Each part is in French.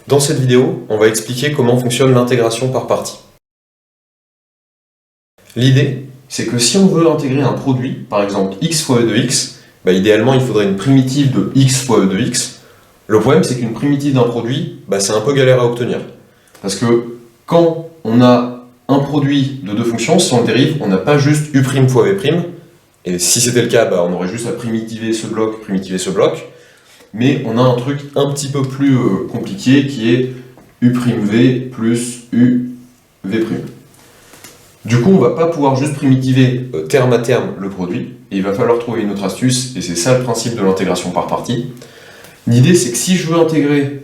Dans cette vidéo, on va expliquer comment fonctionne l'intégration par parties. L'idée, c'est que si on veut intégrer un produit, par exemple x fois e de x, idéalement il faudrait une primitive de x fois e de x. Le problème, c'est qu'une primitive d'un produit, c'est un peu galère à obtenir. Parce que quand on a un produit de deux fonctions, si on le dérive, on n'a pas juste u' fois v', et si c'était le cas, on aurait juste à primitiver ce bloc, mais on a un truc un petit peu plus compliqué qui est u'v plus uv'. Du coup, on va pas pouvoir juste primitiver terme à terme le produit, et il va falloir trouver une autre astuce, et c'est ça le principe de l'intégration par partie. L'idée, c'est que si je veux intégrer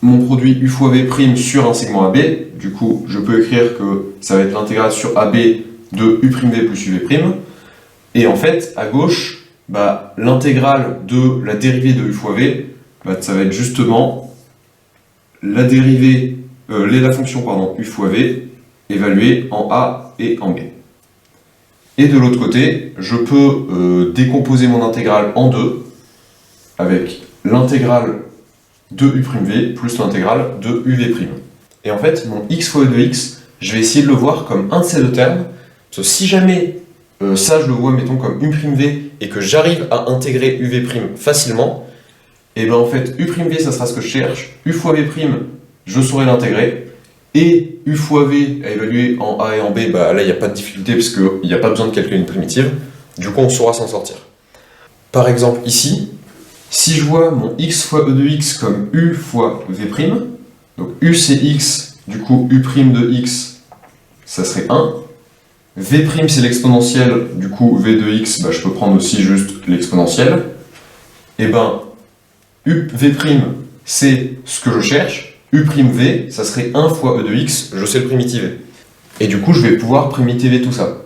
mon produit u fois v' sur un segment AB, du coup, je peux écrire que ça va être l'intégrale sur AB de u'v plus uv', et en fait, à gauche, l'intégrale de la dérivée de u fois v, ça va être justement la dérivée, la fonction u fois v évaluée en A et en B. Et de l'autre côté, je peux décomposer mon intégrale en deux, avec l'intégrale de u'v plus l'intégrale de uv'. Et en fait, mon x fois e de x, je vais essayer de le voir comme un de ces deux termes, parce que si jamais ça je le vois, mettons, comme u'v, et que j'arrive à intégrer uv' facilement, et en fait, u'v, ça sera ce que je cherche, u fois v', je saurai l'intégrer, et u fois v à évaluer en A et en B, là, il n'y a pas de difficulté, parce qu'il n'y a pas besoin de calculer une primitive, du coup, on saura s'en sortir. Par exemple, ici, si je vois mon x fois e de x comme u fois v', donc u c'est x, du coup u' de x, ça serait 1, v' c'est l'exponentielle, du coup v de x, je peux prendre aussi juste l'exponentielle, et u'v' c'est ce que je cherche, u'v, ça serait 1 fois e de x, je sais le primitiver. Et du coup je vais pouvoir primitiver tout ça.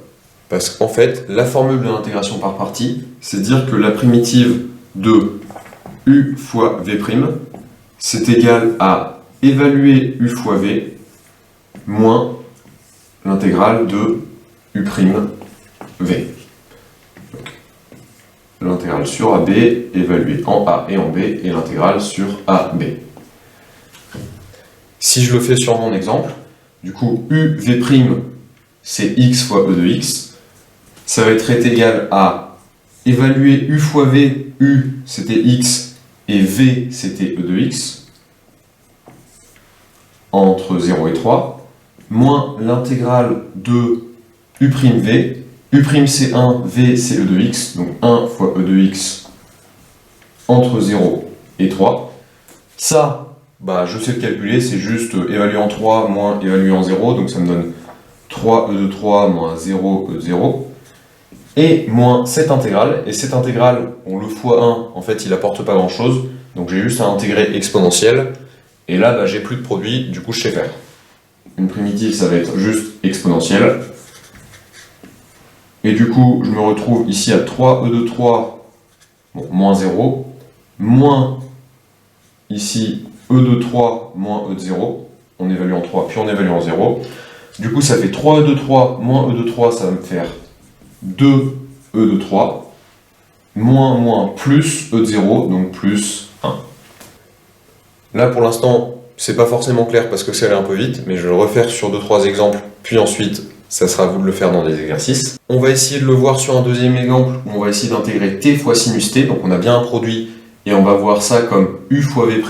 Parce qu'en fait, la formule de l'intégration par partie, c'est dire que la primitive de u fois v', c'est égal à évaluer u fois v moins l'intégrale de u'v. L'intégrale sur AB évaluée en A et en B, et l'intégrale sur AB. Si je le fais sur mon exemple, du coup uv' c'est x fois e de x, ça va être égal à évaluer u fois v, u c'était x et v c'était e de x, entre 0 et 3, moins l'intégrale de u'v, u' c'est 1, v c'est e de x, donc 1 fois e de x entre 0 et 3. Ça, je sais le calculer, c'est juste évaluer en 3 moins évaluer en 0, donc ça me donne 3 e de 3 moins 0 e de 0, et moins cette intégrale, et cette intégrale, le fois 1, en fait, il apporte pas grand chose, donc j'ai juste à intégrer exponentielle, et là, j'ai plus de produit, du coup je sais faire. Une primitive, ça va être juste exponentielle. Et du coup, je me retrouve ici à 3e de 3, moins 0, moins ici e de 3 moins e de 0, on évalue en 3, puis on évalue en 0. Du coup, ça fait 3e de 3 moins e de 3, ça va me faire 2e de 3, moins plus e de 0, donc plus 1. Là, pour l'instant, c'est pas forcément clair parce que c'est allé un peu vite, mais je vais le refaire sur 2-3 exemples, puis ensuite, ça sera à vous de le faire dans des exercices. On va essayer de le voir sur un deuxième exemple où on va essayer d'intégrer t fois sinus t. Donc on a bien un produit et on va voir ça comme u fois v'.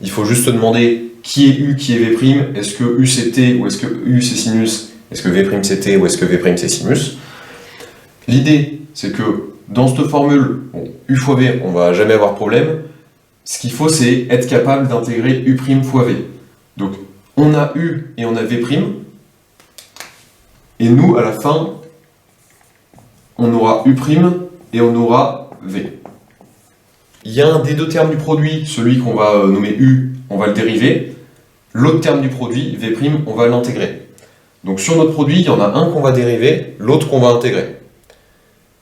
Il faut juste se demander qui est u, qui est v'. Est-ce que u c'est t ou est-ce que u c'est sinus? Est-ce que v' c'est t ou est-ce que v' c'est sinus? L'idée, c'est que dans cette formule, u fois v, on va jamais avoir de problème. Ce qu'il faut, c'est être capable d'intégrer u' fois v. Donc on a u et on a v'. Et nous, à la fin, on aura u' et on aura v. Il y a un des deux termes du produit, celui qu'on va nommer u, on va le dériver. L'autre terme du produit, v', on va l'intégrer. Donc sur notre produit, il y en a un qu'on va dériver, l'autre qu'on va intégrer.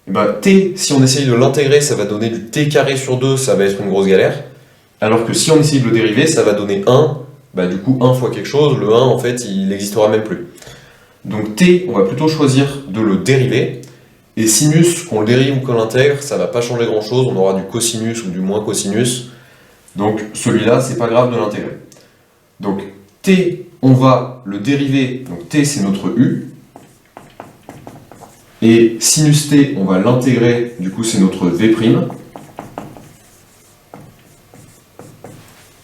Et t, si on essaye de l'intégrer, ça va donner du t carré sur 2, ça va être une grosse galère. Alors que si on essaye de le dériver, ça va donner 1, du coup 1 fois quelque chose, le 1 en fait il n'existera même plus. Donc t, on va plutôt choisir de le dériver, et sinus, qu'on le dérive ou qu'on l'intègre, ça va pas changer grand chose, on aura du cosinus ou du moins cosinus, Donc celui-là, c'est pas grave de l'intégrer. Donc t, on va le dériver, donc t c'est notre u, et sinus t, on va l'intégrer, du coup c'est notre v'.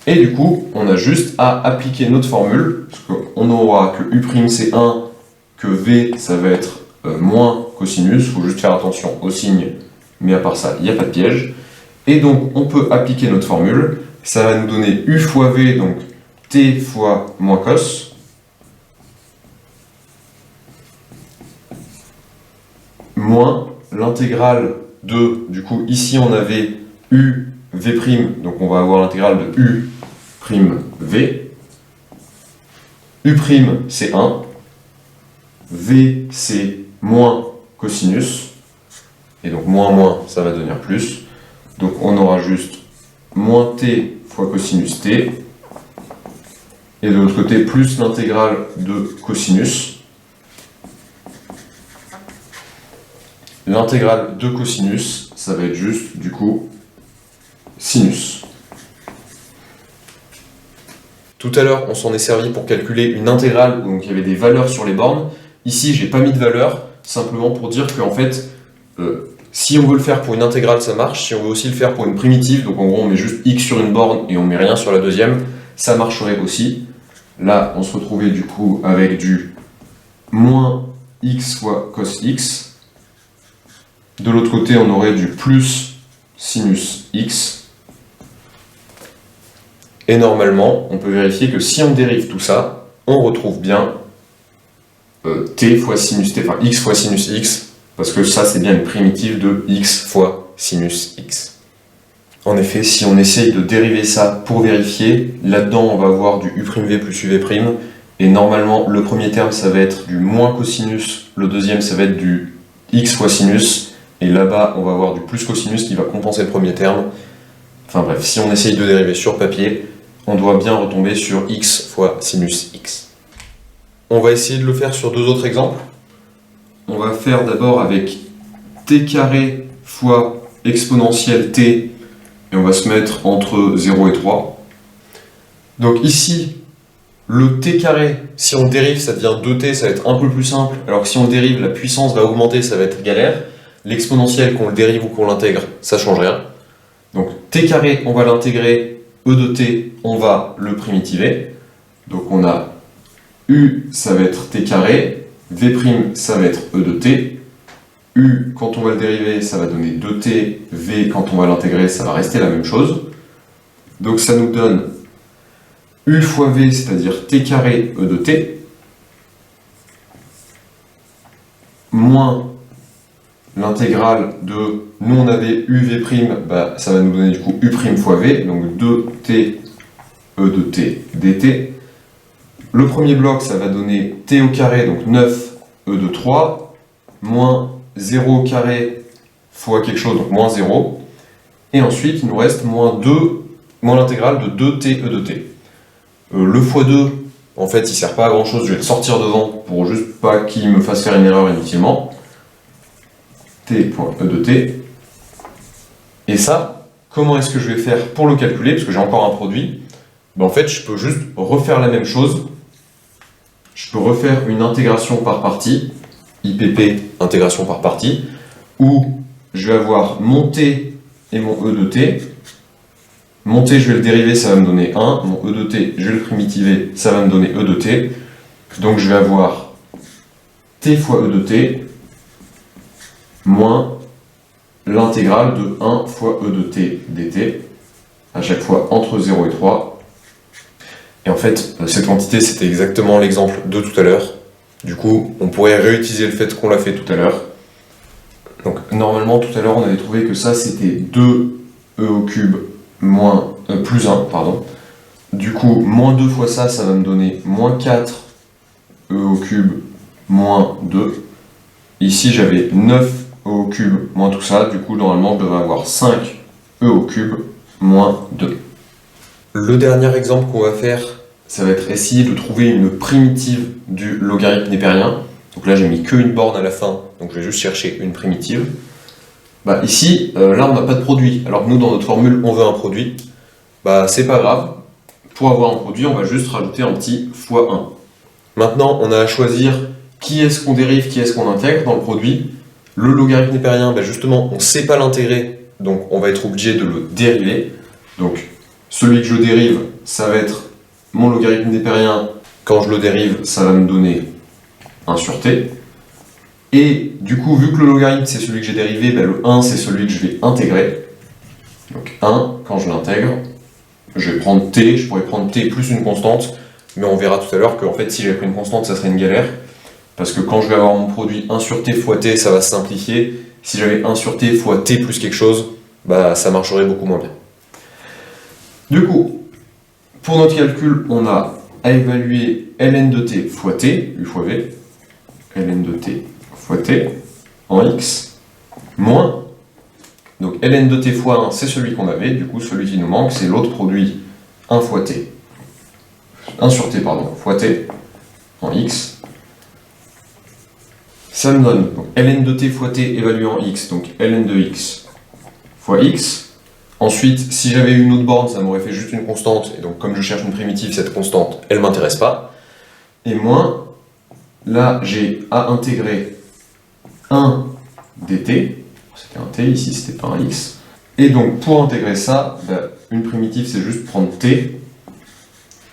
Et du coup, on a juste à appliquer notre formule, parce qu'on n'aura que u' c'est 1, que v ça va être moins cosinus, il faut juste faire attention au signe, mais à part ça, il n'y a pas de piège. Et donc on peut appliquer notre formule, ça va nous donner u fois v, donc t fois moins cos, moins l'intégrale de, du coup ici on avait u v', donc on va avoir l'intégrale de u' v. U' c'est 1, v c'est moins cosinus, et donc moins ça va devenir plus, donc on aura juste moins t fois cosinus t, et de l'autre côté plus l'intégrale de cosinus. L'intégrale de cosinus, ça va être juste du coup sinus. Tout à l'heure, on s'en est servi pour calculer une intégrale, donc il y avait des valeurs sur les bornes. Ici, j'ai pas mis de valeur, simplement pour dire qu'en fait, si on veut le faire pour une intégrale, ça marche. Si on veut aussi le faire pour une primitive, donc en gros, on met juste x sur une borne et on met rien sur la deuxième, ça marcherait aussi. Là, on se retrouvait du coup avec du moins x fois cos x. De l'autre côté, on aurait du plus sinus x. Et normalement, on peut vérifier que si on dérive tout ça, on retrouve bien t fois sinus t, enfin x fois sinus x, parce que ça c'est bien une primitive de x fois sinus x. En effet, si on essaye de dériver ça pour vérifier, là-dedans on va avoir du u'v plus uv', et normalement le premier terme ça va être du moins cosinus, le deuxième ça va être du x fois sinus, et là-bas on va avoir du plus cosinus qui va compenser le premier terme. Enfin bref, si on essaye de dériver sur papier, on doit bien retomber sur x fois sinus x. On va essayer de le faire sur deux autres exemples. On va faire d'abord avec t carré fois exponentielle t, et on va se mettre entre 0 et 3. Donc ici, le t carré, si on le dérive, ça devient 2t, ça va être un peu plus simple, alors que si on le dérive, la puissance va augmenter, ça va être galère. L'exponentielle, qu'on le dérive ou qu'on l'intègre, ça change rien. Donc t carré, on va l'intégrer, e de t, on va le primitiver. Donc on a u, ça va être t carré, v', ça va être e de t. U, quand on va le dériver, ça va donner 2t, v, quand on va l'intégrer, ça va rester la même chose. Donc ça nous donne u fois v, c'est-à-dire t carré e de t, moins l'intégrale de, nous on avait uv', bah, ça va nous donner du coup u' fois v, donc 2t e de t dt. Le premier bloc, ça va donner t au carré, donc 9 e de 3, moins 0 au carré fois quelque chose, donc moins 0. Et ensuite, il nous reste moins 2, moins l'intégrale de 2t e de t. Le x2, en fait, il sert pas à grand chose, je vais le sortir devant pour juste pas qu'il me fasse faire une erreur inutilement. t.e de t. Et ça, comment est-ce que je vais faire pour le calculer, parce que j'ai encore un produit? Ben, en fait, je peux juste refaire la même chose. Je peux refaire une intégration par partie, IPP, intégration par partie, où je vais avoir mon t et mon e de t. Mon t, je vais le dériver, ça va me donner 1. Mon e de t, je vais le primitiver, ça va me donner e de t. Donc je vais avoir t fois e de t moins l'intégrale de 1 fois e de t dt, à chaque fois entre 0 et 3. Et en fait, cette quantité, c'était exactement l'exemple de tout à l'heure. Du coup, on pourrait réutiliser le fait qu'on l'a fait tout à l'heure. Donc, normalement, tout à l'heure, on avait trouvé que ça, c'était 2e au cube moins, plus 1, pardon. Du coup, moins 2 fois ça, ça va me donner moins 4e au cube moins 2. Ici, j'avais 9e au cube moins tout ça. Du coup, normalement, je devrais avoir 5e au cube moins 2. Le dernier exemple qu'on va faire, ça va être essayer de trouver une primitive du logarithme népérien. Donc là, j'ai mis qu'une borne à la fin, donc je vais juste chercher une primitive. Bah, ici, là, on n'a pas de produit, alors que nous, dans notre formule, on veut un produit. bah c'est pas grave. Pour avoir un produit, on va juste rajouter un petit x1. Maintenant, on a à choisir qui est-ce qu'on dérive, qui est-ce qu'on intègre dans le produit. Le logarithme népérien, bah justement, on ne sait pas l'intégrer, donc on va être obligé de le dériver. Donc, celui que je dérive, ça va être mon logarithme népérien. Quand je le dérive, ça va me donner 1 sur t. Et du coup, vu que le logarithme c'est celui que j'ai dérivé, bah, le 1 c'est celui que je vais intégrer. Donc 1, quand je l'intègre, je vais prendre t, je pourrais prendre t plus une constante, mais on verra tout à l'heure qu'en fait si j'avais pris une constante, ça serait une galère. Parce que quand je vais avoir mon produit 1 sur t fois t, ça va se simplifier. Si j'avais 1 sur t fois t plus quelque chose, bah ça marcherait beaucoup moins bien. Du coup, pour notre calcul, on a à évaluer ln de t fois t, u fois v, ln de t fois t en x, moins, donc ln de t fois 1, c'est celui qu'on avait, du coup celui qui nous manque, c'est l'autre produit 1 fois t, 1 sur t, pardon, fois t en x. Ça me donne donc, ln de t fois t évalué en x, donc ln de x fois x. Ensuite, si j'avais eu une autre borne, ça m'aurait fait juste une constante, et donc comme je cherche une primitive, cette constante, elle ne m'intéresse pas. Et moins, là j'ai à intégrer 1 dt, c'était un t, ici c'était pas un x. Et donc pour intégrer ça, bah, une primitive c'est juste prendre t,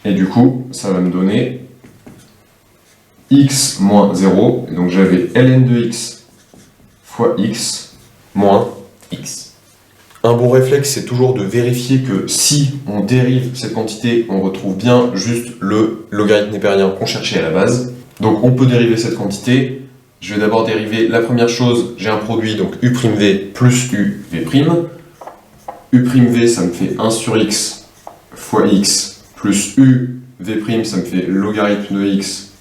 et du coup ça va me donner x moins 0, et donc j'avais ln de x fois x moins x. Un bon réflexe, c'est toujours de vérifier que si on dérive cette quantité, on retrouve bien juste le logarithme népérien qu'on cherchait à la base. Donc on peut dériver cette quantité. Je vais d'abord dériver la première chose, j'ai un produit, donc u'v plus uv'. U'v, ça me fait 1 sur x fois x, plus uv', ça me fait logarithme de x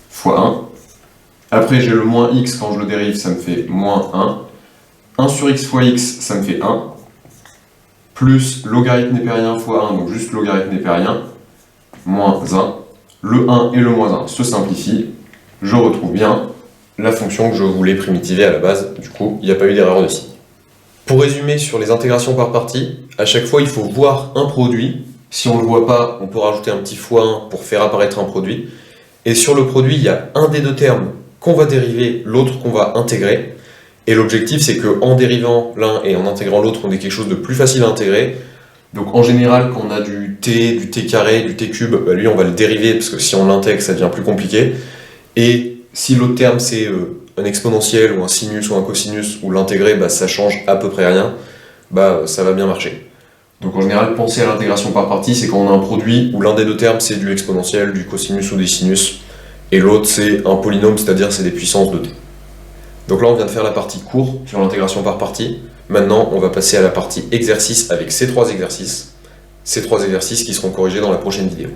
fois 1. Après j'ai le moins x, quand je le dérive, ça me fait moins 1. 1 sur x fois x, ça me fait 1, plus logarithme népérien fois 1, donc juste logarithme népérien, moins 1. Le 1 et le moins 1 se simplifient, je retrouve bien la fonction que je voulais primitiver à la base, du coup, il n'y a pas eu d'erreur de signe. Pour résumer sur les intégrations par partie, à chaque fois il faut voir un produit. Si on ne le voit pas, on peut rajouter un petit x1 pour faire apparaître un produit. Et sur le produit, il y a un des deux termes qu'on va dériver, l'autre qu'on va intégrer. Et l'objectif, c'est qu'en dérivant l'un et en intégrant l'autre, on ait quelque chose de plus facile à intégrer. Donc en général, quand on a du t carré, du t cube, bah lui on va le dériver, parce que si on l'intègre, ça devient plus compliqué. Et si l'autre terme c'est un exponentiel, ou un sinus, ou un cosinus, ou l'intégrer, bah, ça change à peu près rien, bah, ça va bien marcher. Donc en général, penser à l'intégration par partie, c'est quand on a un produit où l'un des deux termes c'est du exponentiel, du cosinus ou des sinus, et l'autre c'est un polynôme, c'est-à-dire c'est des puissances de t. Donc là, on vient de faire la partie cours sur l'intégration par partie. Maintenant, on va passer à la partie exercice avec ces trois exercices qui seront corrigés dans la prochaine vidéo.